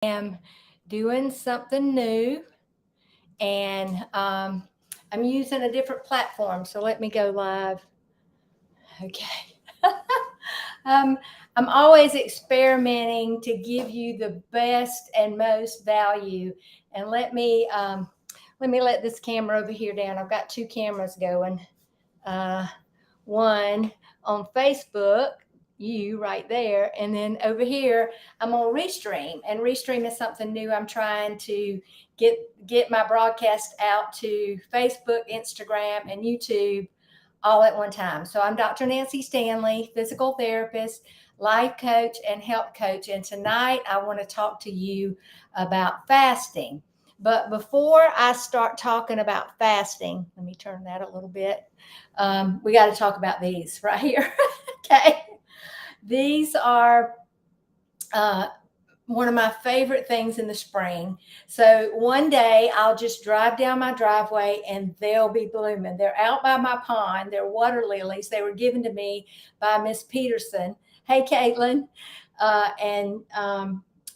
am doing something new, and I'm using a different platform. So let me go live. Okay. um, I'm always experimenting to give you the best and most value. And let me let this camera over here down. I've got two cameras going. Uh, One on Facebook, you right there, and then over here I'm on Restream, and Restream is something new. I'm trying to get get my broadcast out to Facebook, Instagram, and YouTube all at one time. So I'm Dr. Nancy Stanley, physical therapist, life coach, and health coach. And tonight I want to talk to you about fasting. But before I start talking about fasting, let me turn that a little bit. We got to talk about these right here. Okay. These are uh, one of my favorite things in the spring. So one day I'll just drive down my driveway and they'll be blooming. They're out by my pond. They're water lilies. They were given to me by Miss Peterson. Hey, Caitlin. And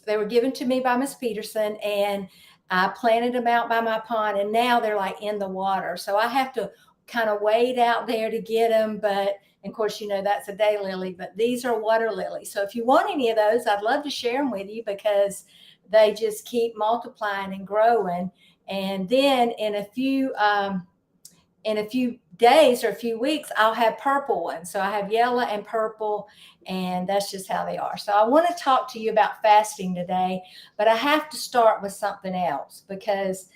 they were given to me by Miss Peterson, and I planted them out by my pond, and now they're like in the water. So I have to kind of wade out there to get them, but and of course, you know, that's a daylily, but these are water lilies. So if you want any of those, I'd love to share them with you because they just keep multiplying and growing. And then in a few days or a few weeks, I'll have purple ones. So I have yellow and purple, and that's just how they are. So I want to talk to you about fasting today, but I have to start with something else because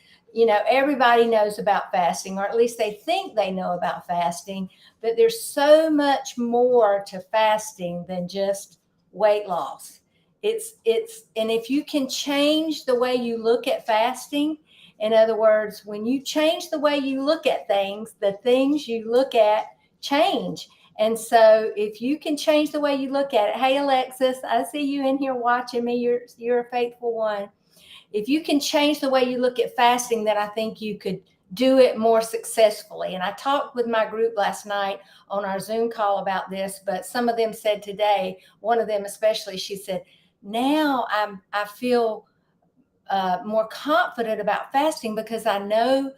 everybody knows about fasting, or at least they think they know about fasting, but there's so much more to fasting than just weight loss. And if you can change the way you look at fasting, in other words, when you change the way you look at things, the things you look at change. And so if you can change the way you look at it, hey Alexis, I see you in here watching me. You're a faithful one. If you can change the way you look at fasting, then I think you could do it more successfully. And I talked with my group last night on our Zoom call about this, but some of them said today, one of them especially, she said, now I feel more confident about fasting because I know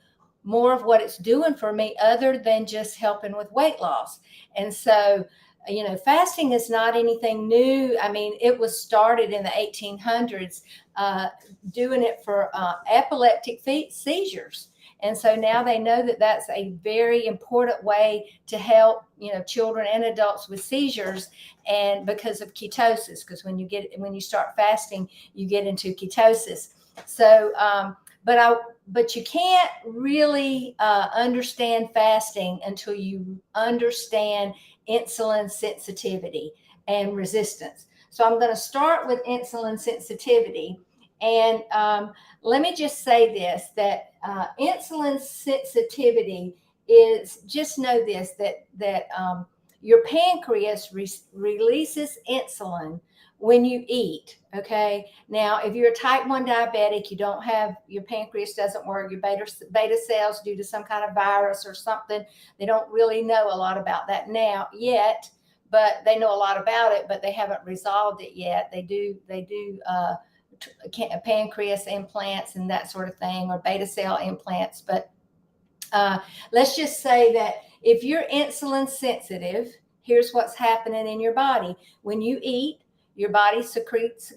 more of what it's doing for me other than just helping with weight loss. And so, fasting is not anything new. I mean, it was started in the 1800s, doing it for epileptic seizures. And so now they know that that's a very important way to help, children and adults with seizures, and because of ketosis, because when you start fasting, you get into ketosis. So, but you can't really understand fasting until you understand insulin sensitivity and resistance. So I'm going to start with insulin sensitivity. And let me just say this, that insulin sensitivity is, just know this, that your pancreas releases insulin when you eat. Okay. Now, if you're a type 1 diabetic, you don't have, your pancreas doesn't work, your beta cells, due to some kind of virus or something. They don't really know a lot about that now yet, but they know a lot about it, but they haven't resolved it yet. They do pancreas implants and that sort of thing, or beta cell implants. But let's just say that if you're insulin sensitive, here's what's happening in your body. When you eat, your body secretes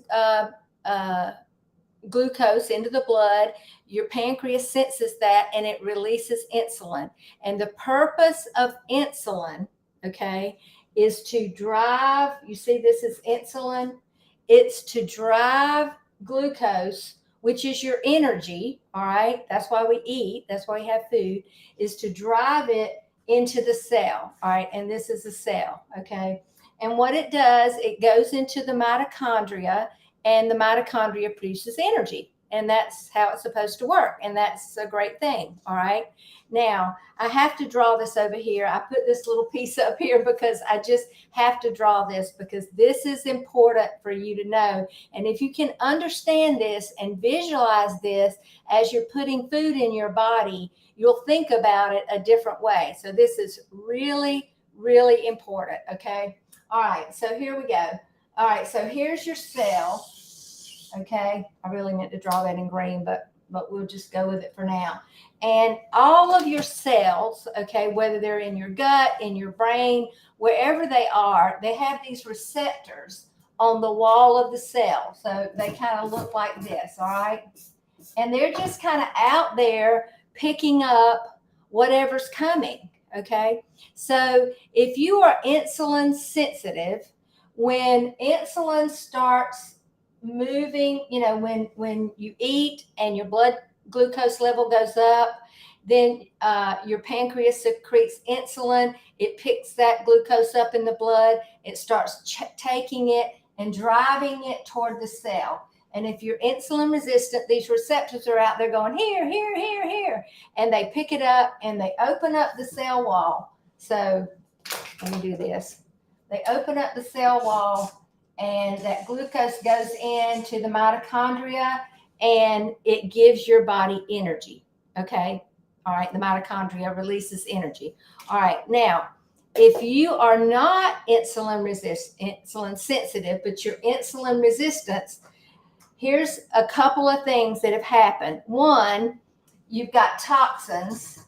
glucose into the blood. Your pancreas senses that, and it releases insulin. And the purpose of insulin, okay, is to drive, you see this is insulin, it's to drive glucose, which is your energy, all right? That's why we eat, that's why we have food, is to drive it into the cell, all right? And this is a cell, okay? And what it does, it goes into the mitochondria, and the mitochondria produces energy. And that's how it's supposed to work. And that's a great thing. All right. Now, I have to draw this over here. I put this little piece up here because I just have to draw this, because this is important for you to know. And if you can understand this and visualize this as you're putting food in your body, you'll think about it a different way. So this is really, really important. Okay. All right, so here we go. All right, so here's your cell. Okay, I really meant to draw that in green, but we'll just go with it for now. And all of your cells, okay, whether they're in your gut, in your brain, wherever they are, they have these receptors on the wall of the cell. So they kind of look like this, all right? And they're just kind of out there picking up whatever's coming, okay? So if you are insulin sensitive, when insulin starts moving, you know, when you eat and your blood glucose level goes up, then your pancreas secretes insulin. It picks that glucose up in the blood. It starts taking it and driving it toward the cell. And if you're insulin resistant, these receptors are out there going here, here, here, here, and they pick it up and they open up the cell wall. So let me do this. They open up the cell wall, and that glucose goes into the mitochondria, and it gives your body energy. Okay. All right. The mitochondria releases energy. All right. Now, if you are not insulin sensitive, but you're insulin resistant, here's a couple of things that have happened. One, you've got toxins,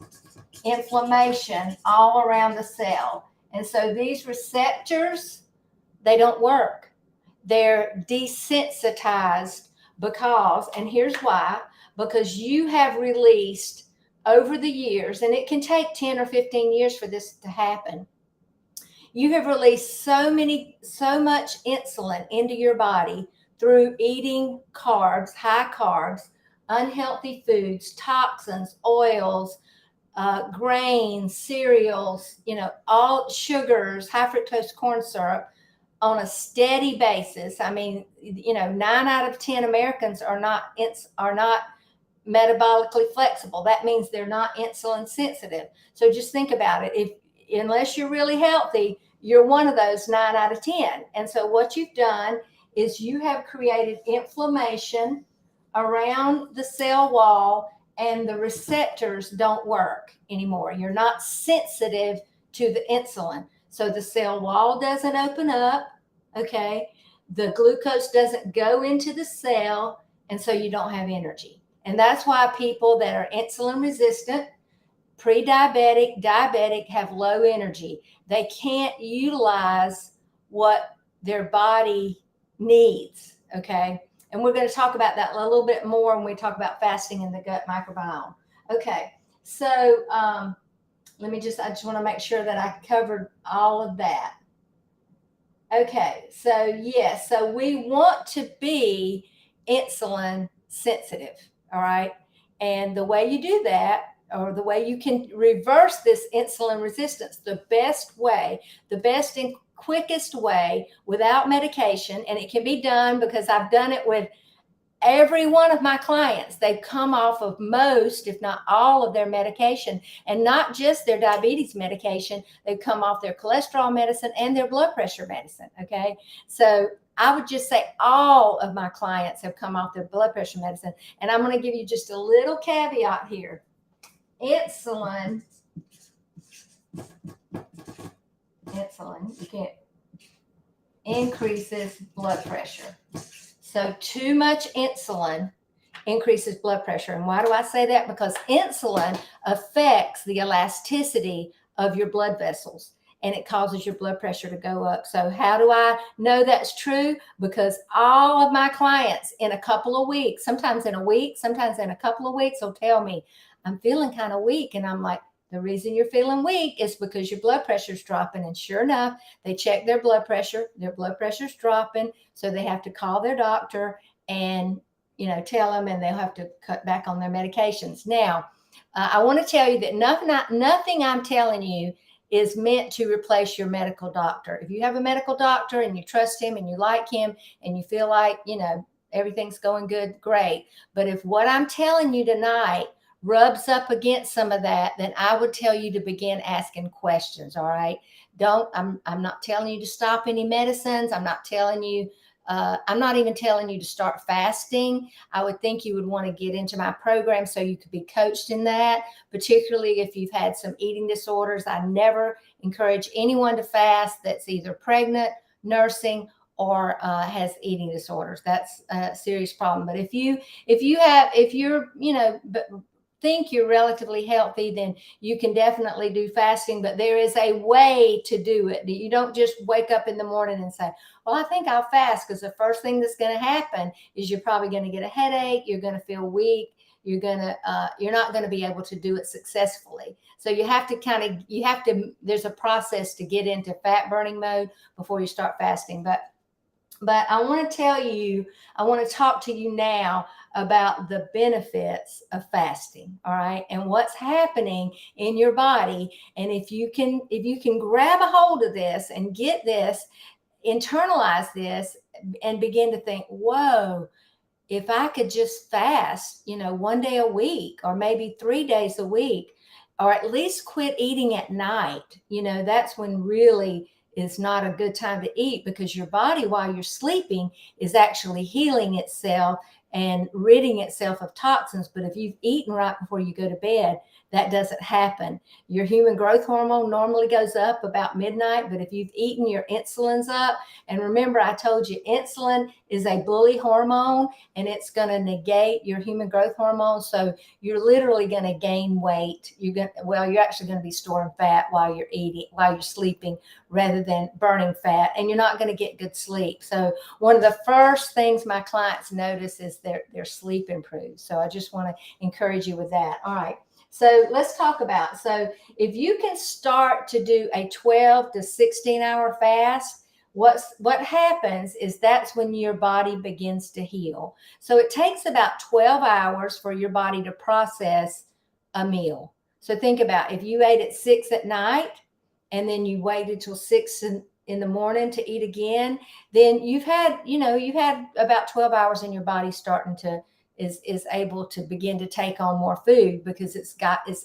inflammation all around the cell. And so these receptors, they don't work. They're desensitized because, and here's why, because you have released over the years, and it can take 10 or 15 years for this to happen. You have released so much insulin into your body through eating carbs, high carbs, unhealthy foods, toxins, oils, grains, cereals, you know, all sugars, high fructose corn syrup on a steady basis. I mean, you know, 9 out of 10 Americans are not metabolically flexible. That means they're not insulin sensitive. So just think about it. Unless you're really healthy, you're one of those 9 out of 10. And so what you've done is you have created inflammation around the cell wall, and the receptors don't work anymore. You're not sensitive to the insulin. So the cell wall doesn't open up, okay? The glucose doesn't go into the cell, and so you don't have energy. And that's why people that are insulin resistant, pre-diabetic, diabetic, have low energy. They can't utilize what their body needs, okay? And we're going to talk about that a little bit more when we talk about fasting in the gut microbiome. Okay, so I just want to make sure that I covered all of that. Okay, so yes, so we want to be insulin sensitive, all right? And the way you do that, or the way you can reverse this insulin resistance, the best and quickest way without medication, and it can be done because I've done it with every one of my clients. They've come off of most, if not all, of their medication, and not just their diabetes medication. They've come off their cholesterol medicine and their blood pressure medicine. Okay. So I would just say all of my clients have come off their blood pressure medicine. And I'm going to give you just a little caveat here. Insulin, you can't, increases blood pressure. So too much insulin increases blood pressure. And why do I say that? Because insulin affects the elasticity of your blood vessels, and it causes your blood pressure to go up. So how do I know that's true? Because all of my clients in a couple of weeks, sometimes in a week, sometimes in a couple of weeks, will tell me, I'm feeling kind of weak. And I'm like, the reason you're feeling weak is because your blood pressure is dropping. And sure enough, they check their blood pressure's dropping. So they have to call their doctor and, you know, tell them, and they'll have to cut back on their medications. Now, I want to tell you that nothing I'm telling you is meant to replace your medical doctor. If you have a medical doctor and you trust him and you like him and you feel like, you know, everything's going good, great. But if what I'm telling you tonight rubs up against some of that, then I would tell you to begin asking questions. All right. I'm not telling you to stop any medicines. I'm not even telling you to start fasting. I would think you would want to get into my program so you could be coached in that, particularly if you've had some eating disorders. I never encourage anyone to fast that's either pregnant, nursing, or has eating disorders. That's a serious problem. But if you're, think you're relatively healthy, then you can definitely do fasting. But there is a way to do it. You don't just wake up in the morning and say, well, I think I'll fast, because the first thing that's going to happen is you're probably going to get a headache. You're going to feel weak. You're not going to be able to do it successfully. So you have to there's a process to get into fat burning mode before you start fasting. But I want to talk to you now about the benefits of fasting. All right. And what's happening in your body. And if you can grab a hold of this and get this, internalize this, and begin to think, whoa, if I could just fast, 1 day a week, or maybe 3 days a week, or at least quit eating at night, that's when really is not a good time to eat, because your body, while you're sleeping, is actually healing itself and ridding itself of toxins. But if you've eaten right before you go to bed, that doesn't happen. Your human growth hormone normally goes up about midnight, but if you've eaten, your insulin's up. And remember, I told you insulin is a bully hormone, and it's going to negate your human growth hormone. So you're literally going to gain weight. You're actually going to be storing fat while you're sleeping, rather than burning fat, and you're not going to get good sleep. So one of the first things my clients notice is their sleep improves. So I just want to encourage you with that. All right. So let's talk about, so if you can start to do a 12 to 16 hour fast, what happens is that's when your body begins to heal. So it takes about 12 hours for your body to process a meal. So think about, if you ate at 6 at night and then you waited till 6 in the morning to eat again, then you've had about 12 hours in your body starting to is able to begin to take on more food, because it's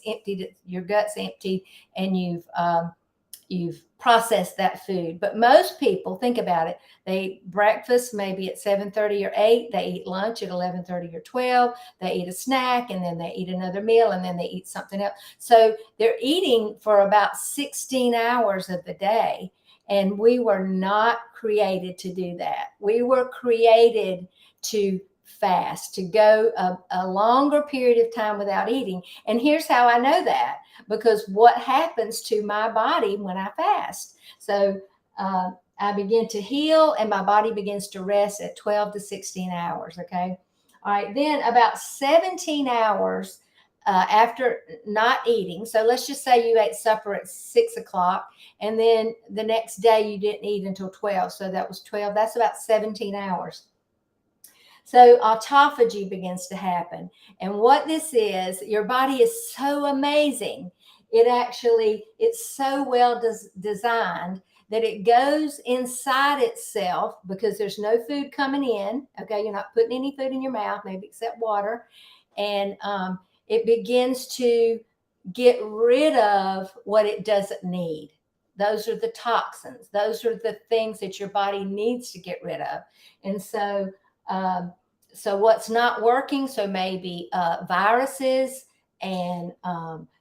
emptied, your gut's empty, and you've processed that food. But most people, think about it, they eat breakfast maybe at 7:30 or 8, they eat lunch at 11:30 or 12, they eat a snack, and then they eat another meal, and then they eat something else. So they're eating for about 16 hours of the day. And we were not created to do that. We were created to fast, to go a longer period of time without eating. And here's how I know that, because what happens to my body when I fast. So I begin to heal, and my body begins to rest at 12 to 16 hours. Okay. All right. Then about 17 hours after not eating. So let's just say you ate supper at 6 o'clock, and then the next day you didn't eat until 12. So that was 12. That's about 17 hours. So autophagy begins to happen. And what this is, your body is so amazing. It's so well designed that it goes inside itself, because there's no food coming in. Okay. You're not putting any food in your mouth, maybe except water. And it begins to get rid of what it doesn't need. Those are the toxins. Those are the things that your body needs to get rid of. And so what's not working, so maybe viruses and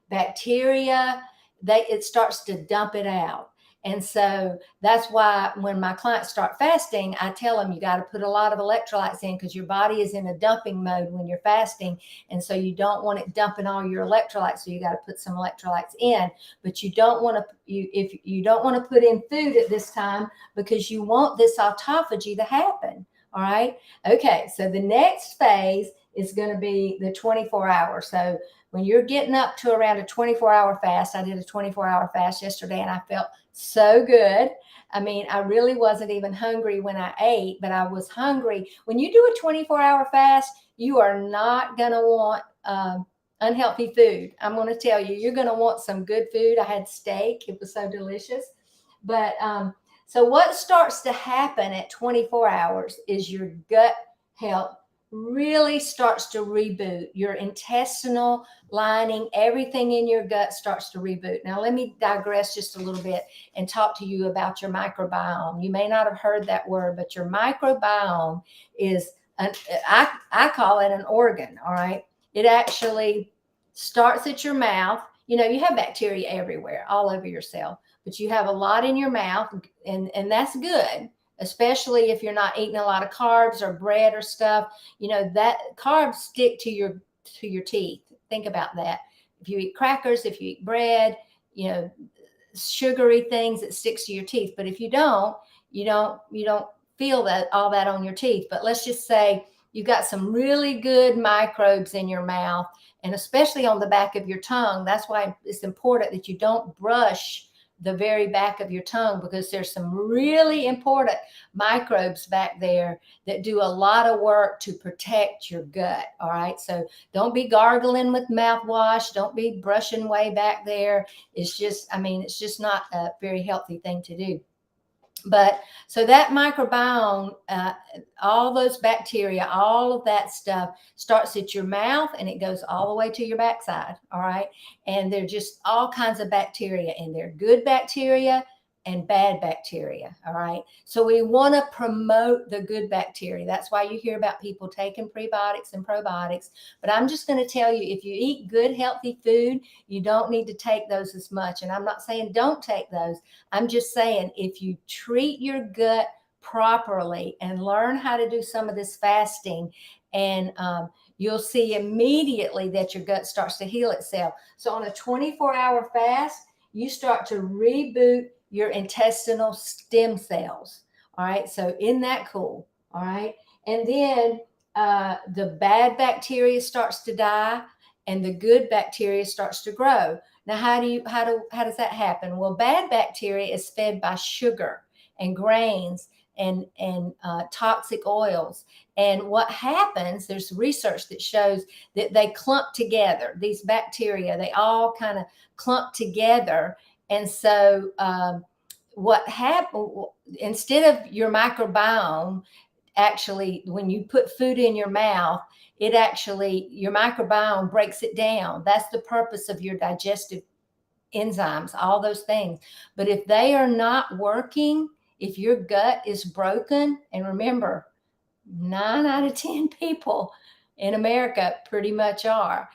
bacteria, it starts to dump it out. And so that's why when my clients start fasting, I tell them you got to put a lot of electrolytes in, because your body is in a dumping mode when you're fasting. And so you don't want it dumping all your electrolytes. So you got to put some electrolytes in, but you don't want to put in food at this time, because you want this autophagy to happen. All right. Okay. So the next phase is going to be the 24 hours. So when you're getting up to around a 24-hour fast, I did a 24-hour fast yesterday, and I felt so good. I mean, I really wasn't even hungry when I ate, but I was hungry. When you do a 24-hour fast, you are not going to want unhealthy food. I'm going to tell you, you're going to want some good food. I had steak. It was so delicious. But so what starts to happen at 24 hours is your gut health really starts to reboot. Your intestinal lining, everything in your gut starts to reboot. Now, let me digress just a little bit and talk to you about your microbiome. You may not have heard that word, but your microbiome is, I call it an organ, all right? It actually starts at your mouth. You have bacteria everywhere, all over yourself, but you have a lot in your mouth, and that's good. especially if you're not eating a lot of carbs or bread or stuff. You know, that carbs stick to your teeth. Think about that. If you eat crackers, if you eat bread, you know, sugary things, it sticks to your teeth. But if you don't feel that all that on your teeth. But let's just say you've got some really good microbes in your mouth, and especially on the back of your tongue. That's why it's important that you don't brush the very back of your tongue, because there's some really important microbes back there that do a lot of work to protect your gut. All right. So don't be gargling with mouthwash. Don't be brushing way back there. It's just, I mean, it's just not a very healthy thing to do. But so that microbiome, all those bacteria, all of that stuff starts at your mouth and it goes all the way to your backside. All right. And they're just all kinds of bacteria, and they're good bacteria and bad bacteria. All right. So we want to promote the good bacteria. That's why you hear about people taking prebiotics and probiotics. But I'm just going to tell you, if you eat good, healthy food, you don't need to take those as much. And I'm not saying don't take those. I'm just saying, if you treat your gut properly and learn how to do some of this fasting, and you'll see immediately that your gut starts to heal itself. So on a 24-hour fast, you start to reboot your intestinal stem cells. All right. So isn't that cool? All right. And then the bad bacteria starts to die and the good bacteria starts to grow. Now, how does that happen? Well, bad bacteria is fed by sugar and grains and toxic oils. And what happens, there's research that shows that they clump together. These bacteria, they all kind of clump together. And so what happened, instead of your microbiome, actually, when you put food in your mouth, it actually, your microbiome breaks it down. That's the purpose of your digestive enzymes, all those things. But if they are not working, if your gut is broken, and remember, 9 out of 10 people in America pretty much are,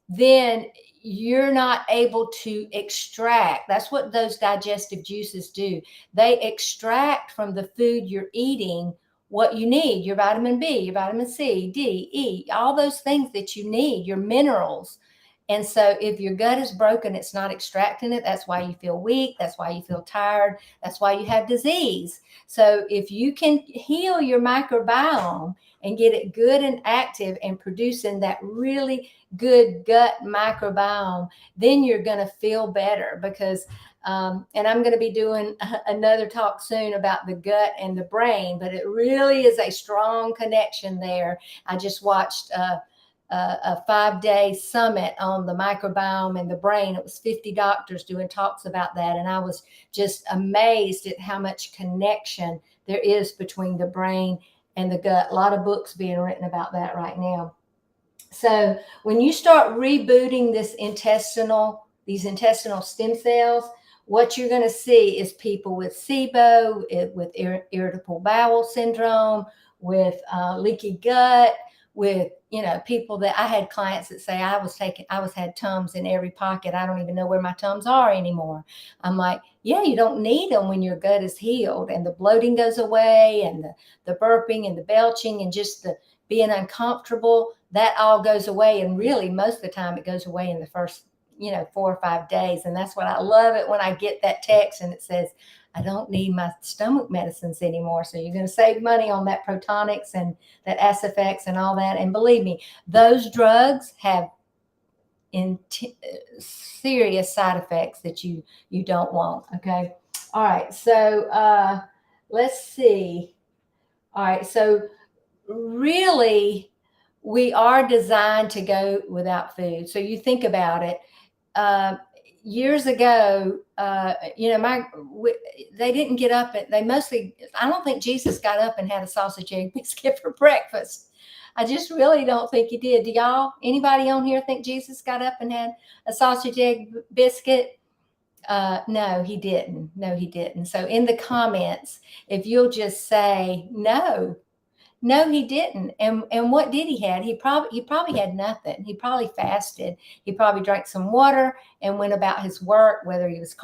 then you're not able to extract. That's what those digestive juices do. They extract from the food you're eating what you need, your vitamin B, your vitamin C, D, E, all those things that you need, your minerals. And so if your gut is broken, it's not extracting it. That's why you feel weak. That's why you feel tired. That's why you have disease. So if you can heal your microbiome and get it good and active and producing that really good gut microbiome, then you're going to feel better. Because and I'm going to be doing another talk soon about the gut and the brain, but it really is a strong connection there. I just watched a 5-day summit on the microbiome and the brain. It was 50 doctors doing talks about that. And I was just amazed at how much connection there is between the brain and the gut. A lot of books being written about that right now. So when you start rebooting these intestinal stem cells, what you're going to see is people with SIBO, with irritable bowel syndrome, with leaky gut, with, people that I had clients that say I had Tums in every pocket. I don't even know where my Tums are anymore. I'm like, yeah, you don't need them when your gut is healed and the bloating goes away and the burping and the belching and just the being uncomfortable, that all goes away. And really, most of the time it goes away in the first, 4 or 5 days. And that's what I love it when I get that text and it says, I don't need my stomach medicines anymore. So you're going to save money on that Protonix and that Acifex and all that. And believe me, those drugs have serious side effects that you don't want. Okay. All right. So let's see. All right. So really, we are designed to go without food. So you think about it. Years ago, they didn't get up. I don't think Jesus got up and had a sausage egg biscuit for breakfast. I just really don't think he did. Do anybody on here think Jesus got up and had a sausage egg biscuit? No, he didn't. No, he didn't. So in the comments, if you'll just say no, No, he didn't. And what did he had? He probably had nothing. He probably fasted. He probably drank some water and went about his work, whether he was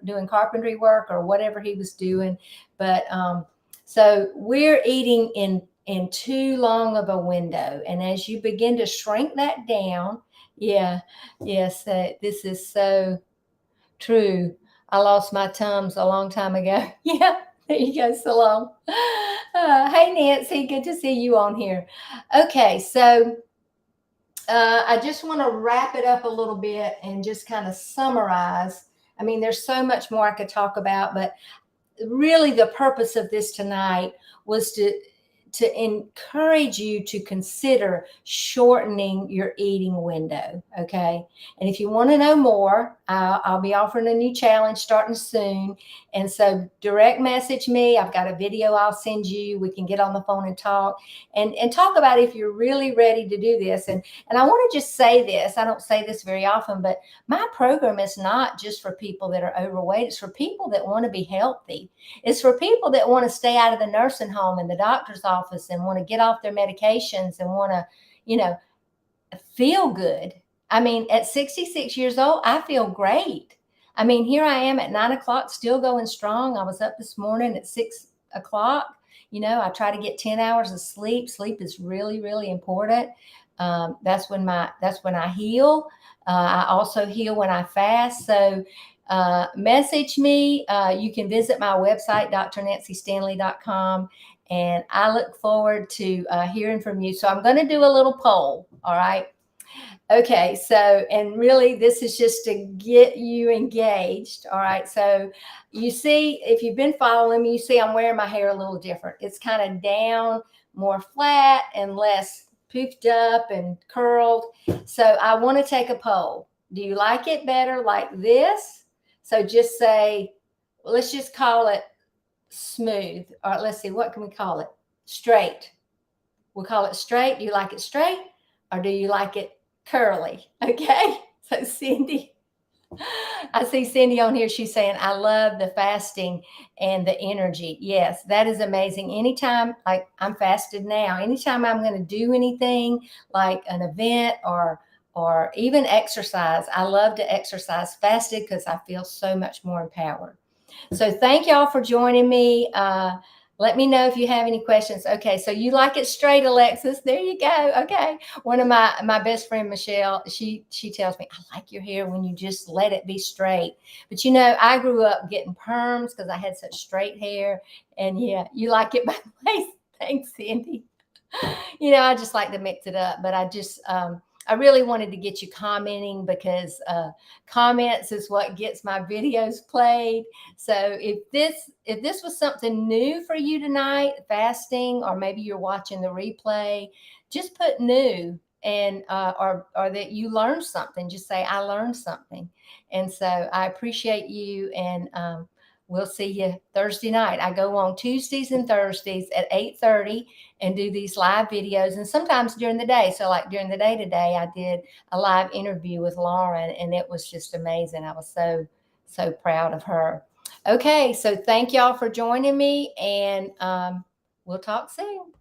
doing carpentry work or whatever he was doing. But so we're eating in too long of a window. And as you begin to shrink that down, yeah, yes, this is so true. I lost my Tums a long time ago. Yeah, there you go, Salome. Hey, Nancy, good to see you on here. Okay, so I just want to wrap it up a little bit and just kind of summarize. I mean, there's so much more I could talk about, but really the purpose of this tonight was to encourage you to consider shortening your eating window. Okay. And if you want to know more, I'll be offering a new challenge starting soon. And so direct message me. I've got a video I'll send you. We can get on the phone and talk and talk about if you're really ready to do this. And I want to just say this. I don't say this very often, but my program is not just for people that are overweight. It's for people that want to be healthy. It's for people that want to stay out of the nursing home and the doctor's office and want to get off their medications and want to, feel good. I mean, at 66 years old, I feel great. I mean, here I am at 9 o'clock, still going strong. I was up this morning at 6 o'clock. I try to get 10 hours of sleep. Sleep is really, really important. That's when I heal. I also heal when I fast. So message me. You can visit my website, drnancystanley.com. And I look forward to hearing from you. So I'm going to do a little poll. All right. Okay. So, and really, this is just to get you engaged. All right. So you see, if you've been following me, you see I'm wearing my hair a little different. It's kind of down, more flat, and less poofed up and curled. So I want to take a poll. Do you like it better like this? So just say, well, let's just call it smooth. Or let's see, what can we call it? Straight. We'll call it straight. Do you like it straight or do you like it curly? Okay. So Cindy, I see Cindy on here. She's saying, I love the fasting and the energy. Yes, that is amazing. Anytime, like I'm fasted now, anytime I'm going to do anything like an event or even exercise, I love to exercise fasted because I feel so much more empowered. So thank y'all for joining me. Let me know if you have any questions. Okay, so you like it straight, Alexis. There you go. Okay. One of my best friend, Michelle, she tells me, I like your hair when you just let it be straight. But I grew up getting perms because I had such straight hair. And yeah, you like it by the way. Thanks, Cindy. I just like to mix it up, but I really wanted to get you commenting because comments is what gets my videos played. So if this was something new for you tonight, fasting, or maybe you're watching the replay, just put new and or that you learned something. Just say I learned something. And so I appreciate you and we'll see you Thursday night. I go on Tuesdays and Thursdays at 8:30 and do these live videos and sometimes during the day. So like during the day today, I did a live interview with Lauren and it was just amazing. I was so, so proud of her. Okay. So thank y'all for joining me and we'll talk soon.